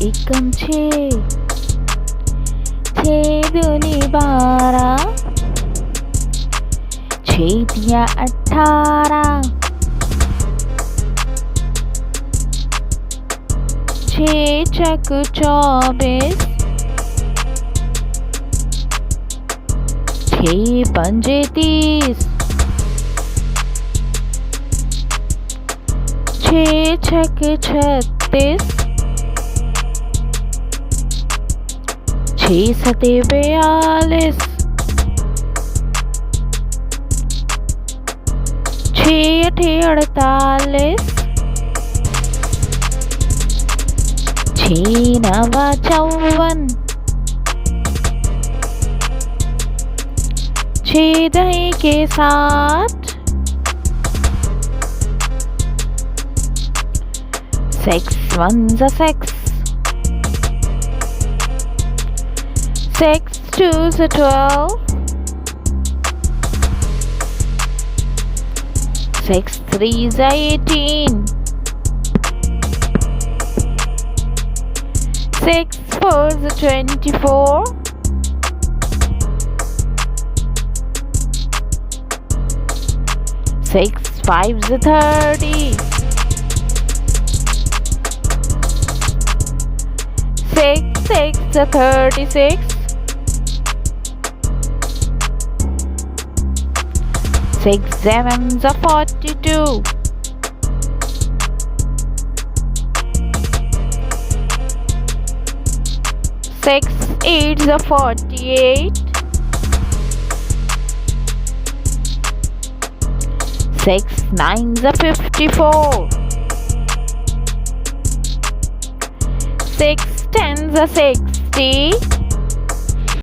एकम छः, छः दूनी 12, छः तिया 18, छः चक 24, छः पंजे 30, छः छक 36, छः सते 42, छः अठे 48, छः नवा 54, छः दही के 60, 6 ones are 6, 6 twos are 12, 6 threes are 18, 6 fours are 24, 6 fives are 30, 6 six are 36, 6 sevens are 42, 6 eights are 48, 6 nines are 54, 6 tens are 60,